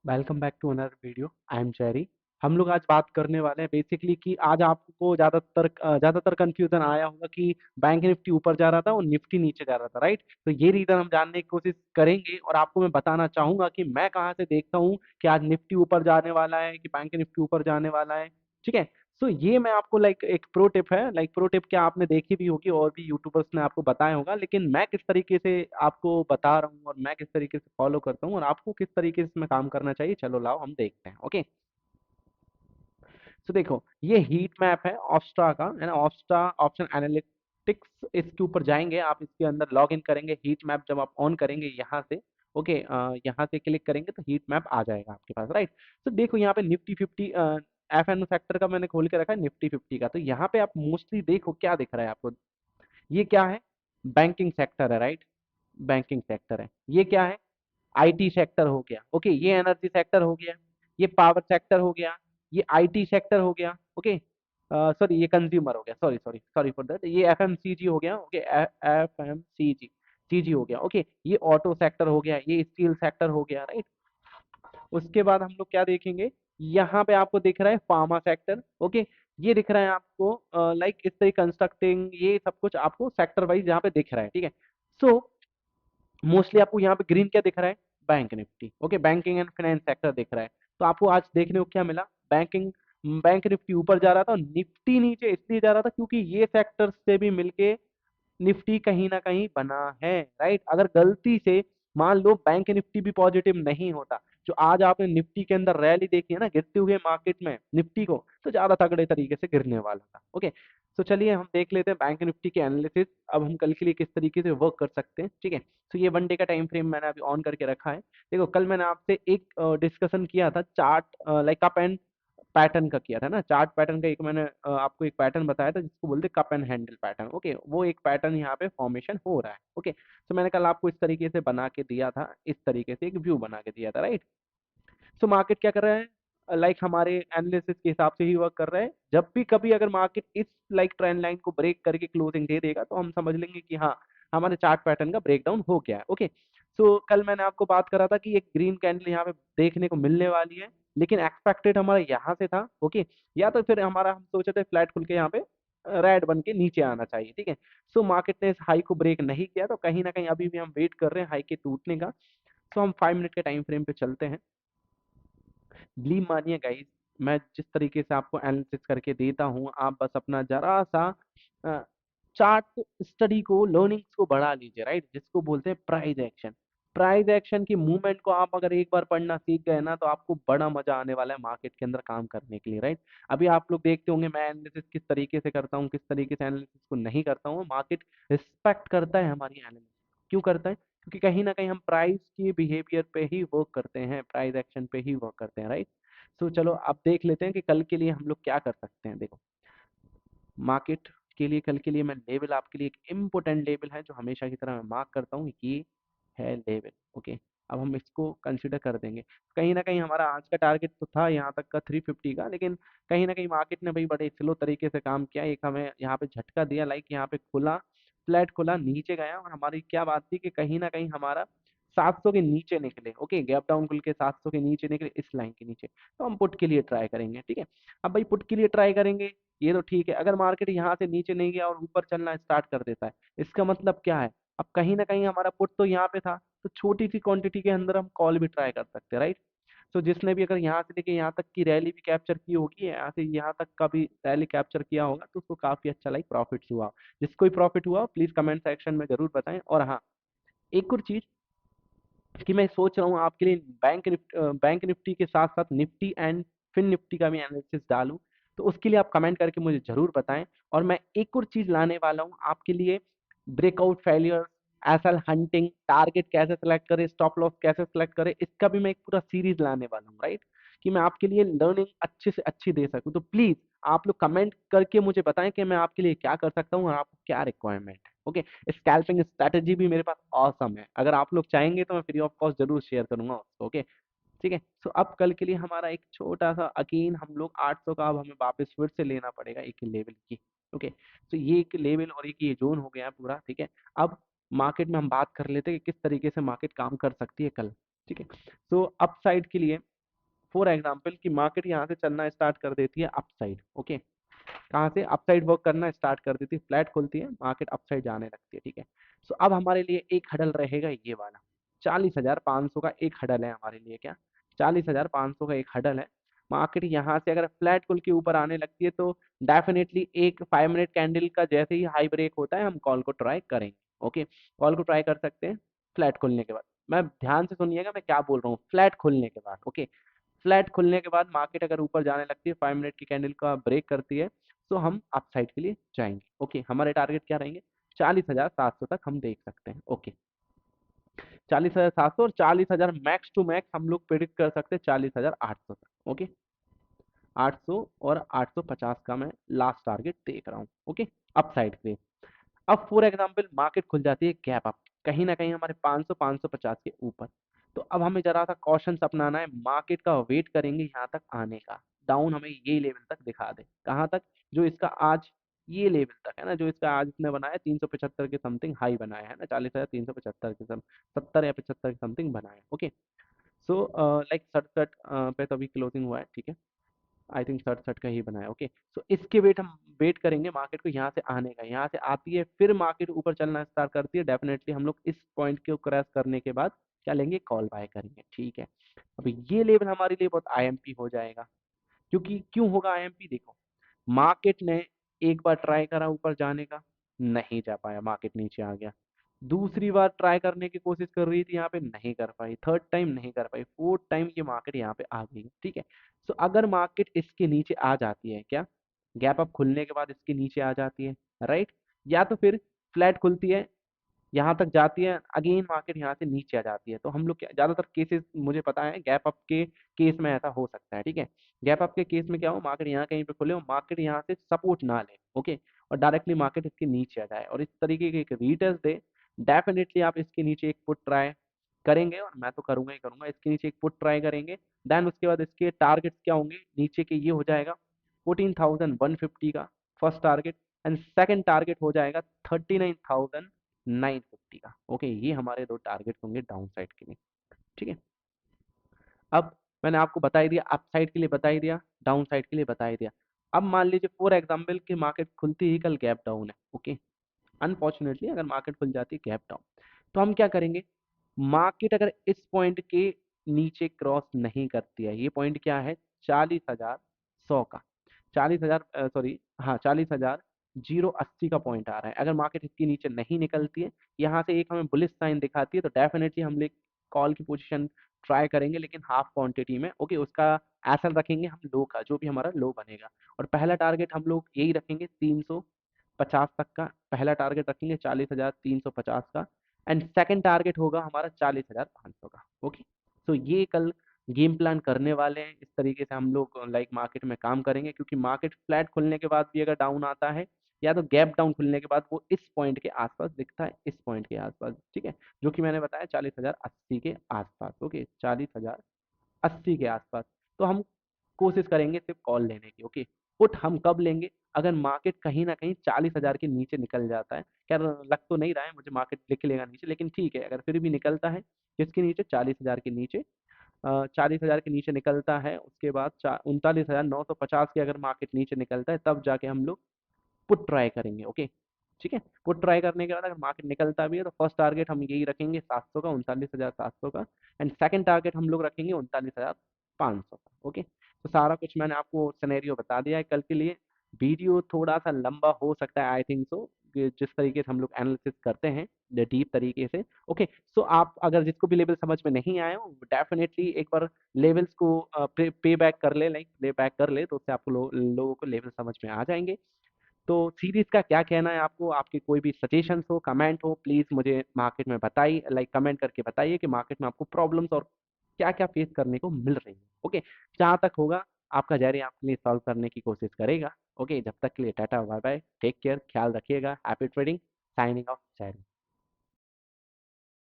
Welcome back to another video. I am Jerry. हम लोग आज बात करने वाले हैं बेसिकली कि आज आपको ज़्यादातर कंफ्यूजन आया होगा कि बैंक निफ्टी ऊपर जा रहा था और निफ्टी नीचे जा रहा था, राइट? तो ये रीज़न हम जानने की कोशिश करेंगे और आपको मैं बताना चाहूंगा कि मैं कहाँ से देखता हूँ कि आज निफ्टी ऊपर जाने वाला है कि बैंक निफ्टी ऊपर जाने वाला है। ठीक है। सो ये मैं आपको एक प्रो टिप है, प्रो टिप क्या आपने देखी भी होगी और भी यूट्यूबर्स ने आपको बताया होगा, लेकिन मैं किस तरीके से आपको बता रहा हूँ और मैं किस तरीके से फॉलो करता हूँ और आपको किस तरीके से इसमें काम करना चाहिए, चलो लाओ हम देखते हैं। ओके। तो देखो, ये हीट मैप है ऑप्स्ट्रा का, है ना? ऑप्स्ट्रा ऑप्शन एनालिटिक्स, इसके ऊपर जाएंगे आप, इसके अंदर लॉग इन करेंगे। हीट मैप जब आप ऑन करेंगे यहाँ से, ओके, यहाँ से क्लिक करेंगे तो हीट मैप आ जाएगा आपके पास, राइट? तो देखो यहाँ पे निफ्टी 50, एफ एन सेक्टर का मैंने खोल के रखा है, निफ्टी 50 का। तो यहाँ पे आप मोस्टली देखो क्या दिख रहा है आपको। ये क्या है? बैंकिंग सेक्टर है, राइट? बैंकिंग सेक्टर है। ये क्या है? आईटी सेक्टर हो गया, ओके। ये एनर्जी सेक्टर हो गया। ये पावर सेक्टर हो गया। ये आईटी सेक्टर हो गया, ओके। सॉरी, ये कंज्यूमर हो गया, sorry sorry sorry for that. ये एफएमसीजी हो गया, ओके। एफएमसीजी सीजी हो गया, ओके। ये ऑटो सेक्टर हो गया, ये स्टील सेक्टर हो गया, राइट? उसके बाद हम लोग क्या देखेंगे? यहाँ पे आपको दिख रहा है फार्मा सेक्टर, ओके। ये दिख रहा है आपको इस तरह कंस्ट्रक्टिंग, ये सब कुछ आपको सेक्टर वाइज यहाँ पे दिख रहा है, ठीक है। सो मोस्टली आपको यहाँ पे ग्रीन क्या दिख रहा है? Bank Nifty, okay. Banking and finance sector दिख रहा है। तो आपको आज देखने को क्या मिला? बैंक निफ्टी ऊपर जा रहा था और निफ्टी नीचे इसलिए जा रहा था क्योंकि ये सेक्टर से भी मिलके निफ्टी कहीं ना कहीं बना है, राइट? अगर गलती से मान लो बैंक निफ्टी भी पॉजिटिव नहीं होता, जो आज आपने निफ्टी के अंदर रैली देखी है ना गिरते हुए मार्केट में निफ्टी को, तो ज्यादा तगड़े तरीके से गिरने वाला था, ओके। तो चलिए हम देख लेते हैं बैंक निफ्टी के एनालिसिस। अब हम कल के लिए किस तरीके से वर्क कर सकते हैं, ठीक है। तो ये 1 डे का टाइम फ्रेम मैंने अभी ऑन करके रखा है। देखो, कल मैंने आपसे एक डिस्कशन किया था चार्ट, कप एंड पैटर्न का किया था ना। चार्ट पैटर्न का एक मैंने आपको एक पैटर्न बताया था जिसको बोलते cup and handle pattern, okay. वो एक पैटर्न यहाँ पे फॉर्मेशन हो रहा है, ओके। तो मैंने कल आपको इस तरीके से बना के दिया था, इस तरीके से एक व्यू बना के दिया था, राइट? सो मार्केट क्या कर रहा है? हमारे एनालिसिस के हिसाब से ही वर्क कर रहा है। जब भी कभी अगर मार्केट इस ट्रेंड लाइन को ब्रेक करके क्लोजिंग दे देगा तो हम समझ लेंगे कि हाँ, हमारे चार्ट पैटर्न का ब्रेकडाउन हो गया है, ओके। सो कल मैंने आपको बात करा था कि एक ग्रीन कैंडल यहाँ पे देखने को मिलने वाली है, लेकिन एक्सपेक्टेड हमारा यहाँ से था, ओके। या तो फिर हमारा हम सोचे थे फ्लैट खुल के यहाँ पे रेड बन के नीचे आना चाहिए, ठीक है। सो मार्केट ने इस हाई को ब्रेक नहीं किया, तो कहीं ना कहीं अभी भी हम वेट कर रहे हैं हाई के टूटने का। सो हम 5 मिनट के टाइम फ्रेम पे चलते हैं। बिलीव मानिए गाइस, मैं जिस तरीके से आपको एनालिसिस करके देता हूँ, आप बस अपना जरा सा चार्ट स्टडी को, लर्निंग्स को बढ़ा लीजिए, राइट? जिसको बोलते हैं प्राइस एक्शन। प्राइस एक्शन की मूवमेंट को आप अगर एक बार पढ़ना सीख गए ना, तो आपको बड़ा मजा आने वाला है मार्केट के अंदर काम करने के लिए, राइट? अभी आप लोग देखते होंगे मैं एनालिसिस किस तरीके से करता हूँ, किस तरीके से एनालिसिस को नहीं करता हूँ। मार्केट रिस्पेक्ट करता है हमारी एनालिसिस। क्यों करता है? क्योंकि कहीं ना कहीं हम प्राइस के बिहेवियर पे ही वर्क करते हैं, प्राइस एक्शन पे ही वर्क करते हैं, राइट? तो चलो अब देख लेते हैं कि कल के लिए हम लोग क्या कर सकते हैं। देखो, मार्केट के लिए कल के लिए मैं लेवल, आपके लिए एक इम्पोर्टेंट लेवल है जो हमेशा की तरह मैं मार्क करता हूँ, ये है लेवल, ओके। अब हम इसको कंसिडर कर देंगे। कहीं ना कहीं हमारा आज का टारगेट तो था यहाँ तक का 350 का, लेकिन कहीं ना कहीं मार्केट ने भाई बड़े स्लो तरीके से काम किया। एक हमें यहाँ पे झटका दिया, यहाँ पे खुला, फ्लैट खुला, नीचे गया, और हमारी क्या बात थी कि कहीं ना कहीं हमारा 700 के नीचे निकले, ओके। गैप डाउन खुल के 700 के नीचे निकले, इस लाइन के नीचे। तो हम पुट के लिए ट्राई करेंगे, ठीक है। अब भाई पुट के लिए ट्राई करेंगे, ये तो ठीक है। अगर मार्केट यहाँ से नीचे नहीं गया और ऊपर चलना स्टार्ट कर देता है, इसका मतलब क्या है? अब कहीं ना कहीं हमारा पुट तो यहाँ पे था, तो छोटी सी क्वांटिटी के अंदर हम कॉल भी ट्राई कर सकते हैं, राइट? तो जिसने भी अगर यहाँ से लेके यहाँ तक की रैली भी कैप्चर की होगी, यहाँ से यहाँ तक का भी रैली कैप्चर किया होगा, तो उसको काफी अच्छा प्रॉफिट हुआ। जिसको भी प्रॉफिट हुआ प्लीज कमेंट सेक्शन में जरूर बताएं। और हाँ, एक और चीज कि मैं सोच रहा हूँ आपके लिए बैंक निफ्टी के साथ साथ निफ्टी एंड फिन निफ्टी का भी एनालिसिस डालूं। तो उसके लिए आप कमेंट करके मुझे जरूर बताएं। और मैं एक और चीज लाने वाला हूँ आपके लिए, breakout failure, SL hunting, target कैसे सेलेक्ट करें, स्टॉप लॉस कैसे सेलेक्ट करें, इसका भी मैं एक पूरा सीरीज लाने वाला हूँ, राइट? कि मैं आपके लिए लर्निंग अच्छे से अच्छी दे सकूँ। तो प्लीज आप लोग कमेंट करके मुझे बताएं कि मैं आपके लिए क्या कर सकता हूँ और आपको क्या रिक्वायरमेंट है, ओके। स्कैल्पिंग स्ट्रैटेजी भी मेरे पास ऑसम है, अगर आप लोग चाहेंगे तो मैं फ्री ऑफ कॉस्ट जरूर शेयर करूंगा उसको, ओके। ठीक है। सो अब कल के लिए हमारा एक छोटा सा अकीन, हम लोग 800 का अब हमें वापस फिर से लेना पड़ेगा एक लेवल की, ओके। तो ये एक लेवल और एक ये जोन हो गया पूरा, ठीक है। अब मार्केट में हम बात कर लेते हैं कि किस तरीके से मार्केट काम कर सकती है कल, ठीक है। तो अप साइड के लिए फॉर एग्जाम्पल कि मार्केट यहाँ से चलना स्टार्ट कर देती है अपसाइड, ओके, कहाँ से अपसाइड वर्क करना स्टार्ट कर देती है, फ्लैट खुलती है मार्केट अपसाइड जाने लगती है, ठीक है। सो अब हमारे लिए एक हडल रहेगा ये वाला, 40,500 का एक हडल है हमारे लिए, क्या 40,500 का एक हडल है। मार्केट यहाँ से अगर फ्लैट खुल के ऊपर आने लगती है तो डेफिनेटली एक 5 मिनट कैंडल का जैसे ही हाई ब्रेक होता है हम कॉल को ट्राई करेंगे, ओके, कॉल को ट्राई कर सकते हैं फ्लैट खुलने के बाद। मैं ध्यान से सुनिएगा मैं क्या बोल रहा हूँ, फ्लैट खुलने के बाद, ओके, फ्लैट खुलने के बाद मार्केट अगर ऊपर जाने लगती है 5 मिनट की कैंडल का ब्रेक करती है तो हम अप साइड के लिए जाएंगे, ओके, हमारे टारगेट क्या रहेंगे 40,700 तक हम देख सकते हैं, ओके, 40,700 और 40,000 मैक्स टू मैक्स हम लोग प्रिडिक्ट कर सकते हैं 40,800 तक, ओके, 800 और 850 का मैं लास्ट टारगेट देख रहा हूँ, ओके, अप साइड के लिए। अब फॉर एग्जांपल मार्केट खुल जाती है गैप अप कहीं ना कहीं हमारे 500 550 के ऊपर, तो अब हमें जरा सा कॉशन अपनाना है, मार्केट का वेट करेंगे यहाँ तक आने का, डाउन हमें ये लेवल तक दिखा दे, कहाँ तक, जो इसका आज ये लेवल तक है ना, जो इसका आज इसने बनाया 375 के समथिंग हाई बनाया है ना, 40,375 के 70 या 75 के समथिंग बनाया, ओके। सो लाइक 67 पे तो अभी क्लोजिंग हुआ है, ठीक है, आई थिंक 67 का ही बनाया, ओके। सो इसके वेट हम वेट करेंगे मार्केट को यहाँ से आने का, यहाँ से आती है फिर मार्केट ऊपर चलना स्टार्ट करती है, डेफिनेटली हम लोग इस पॉइंट को क्रॉस करने के बाद क्या लेंगे, कॉल बाय करेंगे, ठीक है। अभी ये लेवल हमारे लिए बहुत आईएमपी हो जाएगा, क्योंकि क्यों होगा आईएमपी, देखो मार्केट ने एक बार ट्राई करा ऊपर जाने का, नहीं जा पाया, मार्केट नीचे आ गया, दूसरी बार ट्राई करने की कोशिश कर रही थी यहाँ पे, नहीं कर पाई, थर्ड टाइम नहीं कर पाई, फोर्थ टाइम ये मार्केट यहाँ पे आ गई, ठीक है। सो अगर मार्केट इसके नीचे आ जाती है, क्या गैप अप खुलने के बाद इसके नीचे आ जाती है, राइट, या तो फिर फ्लैट खुलती है यहाँ तक जाती है, अगेन मार्केट यहाँ से नीचे आ जाती है, तो हम लोग क्या, ज्यादातर केसेस मुझे पता है गैप अप के केस में ऐसा हो सकता है, ठीक है। गैप अप के केस में क्या हो, मार्केट यहाँ कहीं पे खुले हो, मार्केट यहाँ से सपोर्ट ना ले, ओके, और डायरेक्टली मार्केट इसके नीचे आ जाए और इस तरीके के एक रीटेस्ट दे, डेफिनेटली आप इसके नीचे एक पुट ट्राई करेंगे, और मैं तो करूंगा ही करूंगा, इसके नीचे एक पुट ट्राई करेंगे, देन उसके बाद इसके टारगेट्स क्या होंगे नीचे के, ये हो जाएगा 14,150 का first target, and second target हो जाएगा 39,950 का, ओके, ये हमारे दो टारगेट होंगे डाउन साइड के लिए, ठीक है। अब मैंने आपको बता ही दिया, अप साइड के लिए बता ही दिया, डाउन साइड के लिए बता ही दिया। अब मान लीजिए फॉर एग्जाम्पल कि मार्केट खुलती ही कल गैप डाउन है, ओके, अनफॉर्चुनेटली अगर मार्केट खुल जाती है गैप डाउन, तो हम क्या करेंगे, मार्केट अगर इस पॉइंट के नीचे क्रॉस नहीं करती है, ये पॉइंट क्या है 40,100 का, 40,000 सॉरी, हाँ 40,080 का पॉइंट आ रहा है, अगर मार्केट इसके नीचे नहीं निकलती है, यहाँ से एक हमें बुलिश साइन दिखाती है, तो डेफिनेटली हम लोग कॉल की पोजीशन ट्राई करेंगे, लेकिन हाफ क्वांटिटी में, ओके, उसका एसल रखेंगे हम लो का, जो भी हमारा लो बनेगा, और पहला टारगेट हम लोग यही रखेंगे 350 तक का, पहला टारगेट रखेंगे 40,350 का, एंड सेकंड टारगेट होगा हमारा 40,500 का, ओके। तो ये कल गेम प्लान करने वाले हैं, इस तरीके से हम लोग लाइक मार्केट में काम करेंगे, क्योंकि मार्केट फ्लैट खुलने के बाद भी अगर डाउन आता है, या तो गैप डाउन खुलने के बाद वो इस पॉइंट के आसपास दिखता है, इस पॉइंट के आसपास, ठीक है, जो कि मैंने बताया 40,080 के आसपास, ओके, 40,080 के आसपास, तो हम कोशिश करेंगे सिर्फ कॉल लेने की, ओके। पुट हम कब लेंगे, अगर मार्केट कहीं ना कहीं 40,000 के नीचे निकल जाता है, खैर लग तो नहीं रहा है मुझे मार्केट लिख लेगा नीचे, लेकिन ठीक है, अगर फिर भी निकलता है किसके नीचे, 40,000 के नीचे, 40,000 के नीचे निकलता है, उसके बाद 39,950 के अगर मार्केट नीचे निकलता है, तब जाके हम लोग पुट ट्राई करेंगे, ओके, ठीक है। पुट ट्राई करने के बाद अगर मार्केट निकलता भी है तो फर्स्ट टारगेट हम यही रखेंगे 700 का, 39,700 का, एंड सेकंड टारगेट हम लोग रखेंगे 39,500 का, ओके। तो सारा कुछ मैंने आपको सिनेरियो बता दिया है कल के लिए, वीडियो थोड़ा सा लंबा हो सकता है आई थिंक सो, जिस तरीके से हम लोग एनालिसिस करते हैं डीप तरीके से, ओके। सो आप अगर जिसको भी लेवल समझ में नहीं आए हो, डेफिनेटली एक बार लेवल्स को पे बैक कर ले, लाइक प्ले बैक कर ले, तो उससे आपको लोगों को लेवल समझ में आ जाएंगे। तो सीरीज का क्या कहना है आपको, आपके कोई भी सजेशंस हो, कमेंट हो, प्लीज मुझे मार्केट में बताइए, लाइक कमेंट करके बताइए कि मार्केट में आपको प्रॉब्लम्स और क्या क्या फेस करने को मिल रही है, ओके। जहाँ तक होगा आपका जरिए आपके लिए सॉल्व करने की कोशिश करेगा, ओके। जब तक के लिए tata bye bye, take care, ख्याल रखिएगा, हैप्पी ट्रेडिंग, साइनिंग ऑफ।